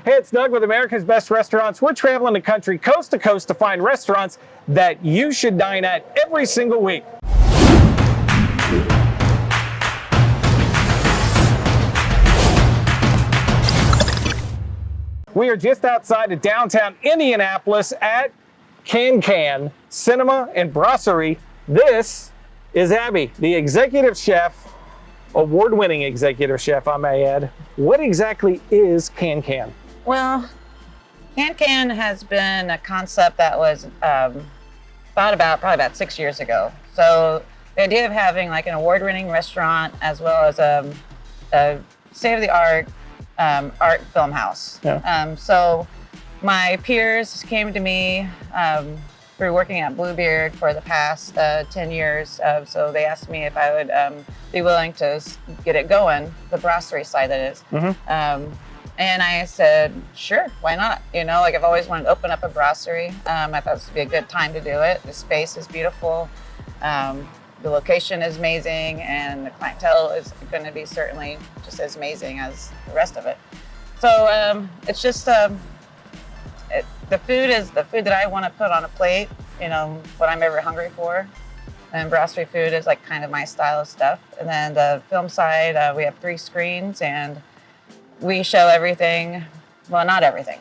Hey, it's Doug with America's Best Restaurants. We're traveling the country coast to coast to find restaurants that you should dine at every single week. We are just outside of downtown Indianapolis at Kan-Kan Cinema and Brasserie. This is Abbi, the executive chef, award-winning executive chef, I may add. What exactly is Kan-Kan? Well, Kan-Kan has been a concept that was thought about probably about 6 years ago. So the idea of having like an award-winning restaurant as well as a state-of-the-art art film house. Yeah. So my peers came to me through working at Bluebeard for the past 10 years. So they asked me if I would be willing to get it going, the brasserie side that is. Mm-hmm. And I said, sure, why not? You know, like I've always wanted to open up a brasserie. I thought this would be a good time to do it. The space is beautiful. The location is amazing, and the clientele is going to be certainly just as amazing as the rest of it. So it's just, the food is the food that I want to put on a plate, you know, what I'm ever hungry for. And brasserie food is like kind of my style of stuff. And then the film side, we have 3 screens, and we show everything. Well, not everything.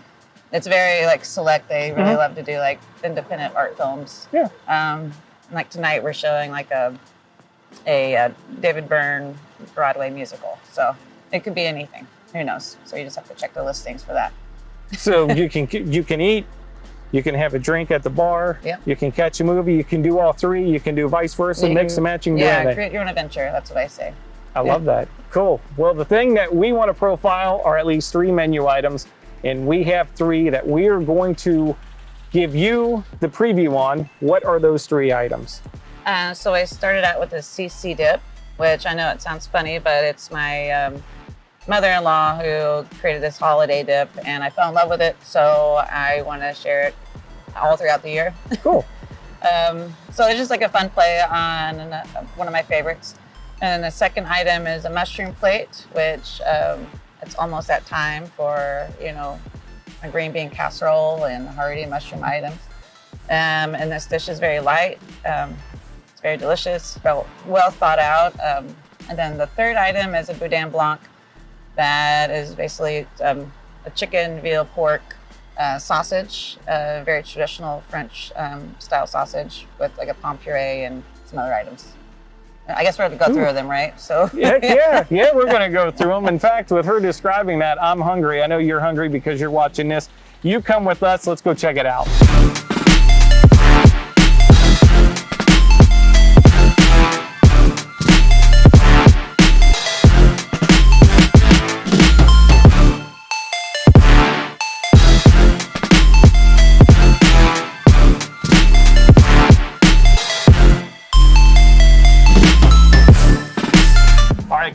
It's very like select. They really love to do like independent art films. Yeah. Like tonight we're showing like a David Byrne Broadway musical. So it could be anything. Who knows? So you just have to check the listings for that. So you can eat, you can have a drink at the bar, Yep. You can catch a movie, you can do all 3, you can do vice versa, mix and match, and do anything. Create your own adventure. That's what I say. I love that. Cool. Well, the thing that we want to profile are at least 3 menu items, and we have 3 that we are going to give you the preview on. What are those 3 items? So I started out with a CC dip, which I know it sounds funny, but it's my mother-in-law who created this holiday dip, and I fell in love with it, so I want to share it all throughout the year. Cool. So it's just like a fun play on one of my favorites. And the second item is a mushroom plate, which it's almost that time for, you know, a green bean casserole and hearty mushroom items. And this dish is very light. It's very delicious, well thought out. And then the third item is a Boudin Blanc that is basically a chicken, veal, pork sausage, very traditional French style sausage with like a pomme puree and some other items. I guess we're going to go through them, right? So yeah, we're going to go through them. In fact, with her describing that, I'm hungry. I know you're hungry because you're watching this. You come with us. Let's go check it out.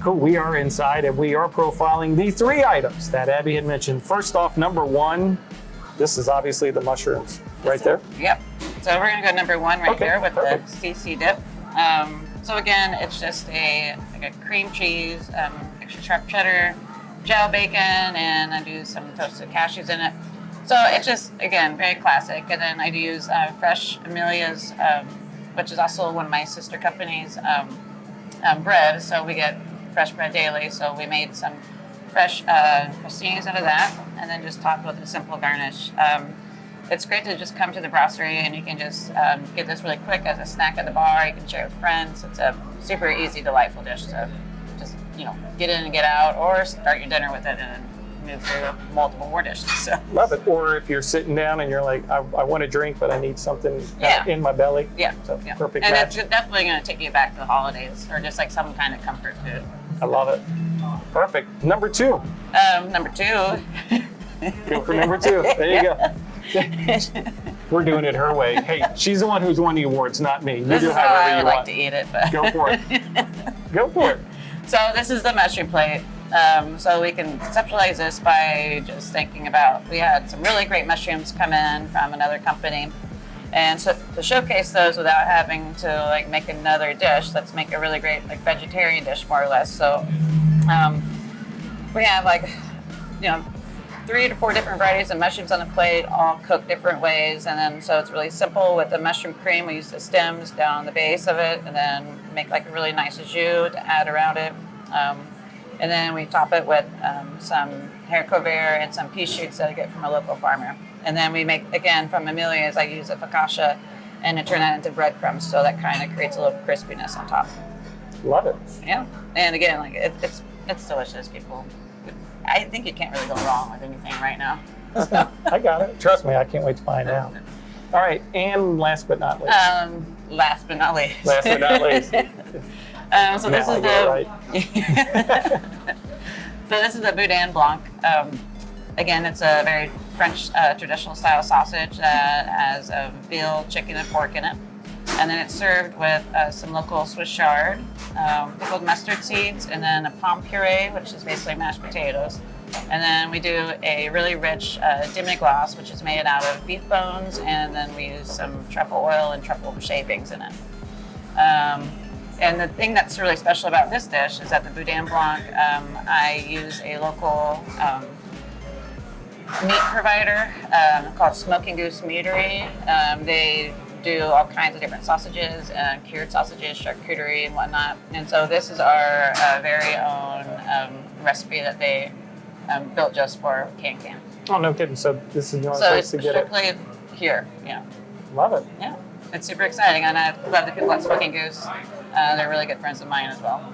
Cool. We are inside and we are profiling the 3 items that Abbi had mentioned. First off, number 1, this is obviously the mushrooms right there. Yep. So we're going to go number 1 right here with perfect. the CC dip. So again, it's just like a cream cheese, extra sharp cheddar, gel bacon, and I do some toasted cashews in it. So it's just, again, very classic. And then I do use fresh Amelia's, which is also one of my sister companies, bread. So we get fresh bread daily, so we made some fresh croustines out of that, and then just topped with a simple garnish. It's great to just come to the brasserie and you can just get this really quick as a snack at the bar. You can share with friends. It's a super easy, delightful dish to just, you know, get in and get out, or start your dinner with it and move through multiple more dishes. So. Love it. Or if you're sitting down and you're like, I want a drink, but I need something in my belly. Yeah. So perfect and match. it's definitely going to take you back to the holidays, or just like some kind of comfort food. I love it. Perfect. Number 2. Number 2. Go for number 2. There you go. We're doing it her way. Hey, she's the one who's won the awards, not me. You this do is how however I you like want. to eat it. But. Go for it. Go for it. So this is the mushroom plate. So we can conceptualize this by just thinking about, we had some really great mushrooms come in from another company. And so to showcase those without having to like make another dish, let's make a really great like vegetarian dish more or less. So we have like, you know, 3 to 4 different varieties of mushrooms on the plate, all cooked different ways. And then, so it's really simple with the mushroom cream. We use the stems down the base of it, and then make like a really nice jus to add around it. And then we top it with some haricot vert and some pea shoots that I get from a local farmer. And then we make, again, from Amelia's, I use a focaccia and I turn that into breadcrumbs, so that kind of creates a little crispiness on top. Love it. Yeah. And again, like it's delicious, people. I think you can't really go wrong with anything right now. I got it. Trust me, I can't wait to find out. All right, and last but not least. Last but not least. Last but not least. So this is so this is the Boudin Blanc. Again, it's a very French traditional style sausage that has veal, chicken, and pork in it. And then it's served with some local Swiss chard, pickled mustard seeds, and then a pomme puree, which is basically mashed potatoes. And then we do a really rich demi-glace, which is made out of beef bones, and then we use some truffle oil and truffle shavings in it. And the thing that's really special about this dish is that the Boudin Blanc, I use a local meat provider called Smoking Goose Meadery. They do all kinds of different sausages, cured sausages, charcuterie, and whatnot. And so this is our very own recipe that they built just for Kan-Kan. Oh, no kidding. So this is the only place to get it. So it's strictly here, yeah. Love it. Yeah, it's super exciting. And I love the people at Smoking Goose. They're really good friends of mine as well.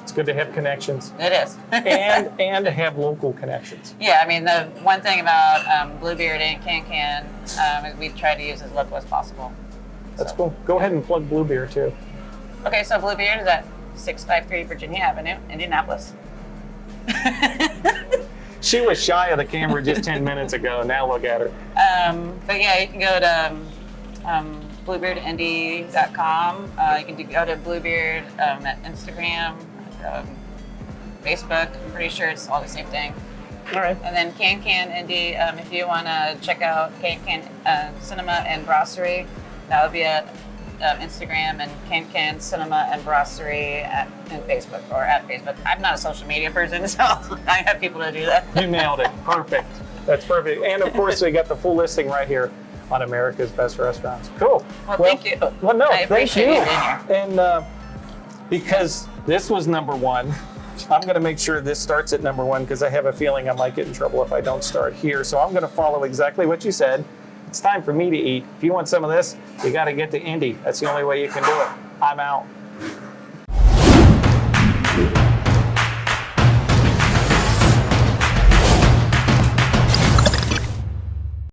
It's good to have connections. It is. and to have local connections. Yeah, I mean, the one thing about Bluebeard and Kan-Kan is we try to use as local as possible. That's cool. Go ahead and plug Bluebeard too. Okay, so Bluebeard is at 653 Virginia Avenue, Indianapolis. She was shy of the camera just 10 minutes ago. Now look at her. But yeah, you can go to bluebeardindy.com. You can go to Bluebeard at Instagram, Facebook. I'm pretty sure it's all the same thing. All right. And then Kan-Kan Indy, if you want to check out Kan-Kan Cinema and Brasserie, that would be at Instagram, and Kan-Kan Cinema and Brasserie in Facebook or at Facebook. I'm not a social media person, so I have people to do that. You nailed it. Perfect. That's perfect. And of course, we got the full listing right here on America's Best Restaurants. Cool. Well, thank you. Well, no, I thank you. appreciate you being here. And because this was number one, I'm going to make sure this starts at number one, because I have a feeling I might get in trouble if I don't start here. So I'm going to follow exactly what you said. It's time for me to eat. If you want some of this, you got to get to Indy. That's the only way you can do it. I'm out.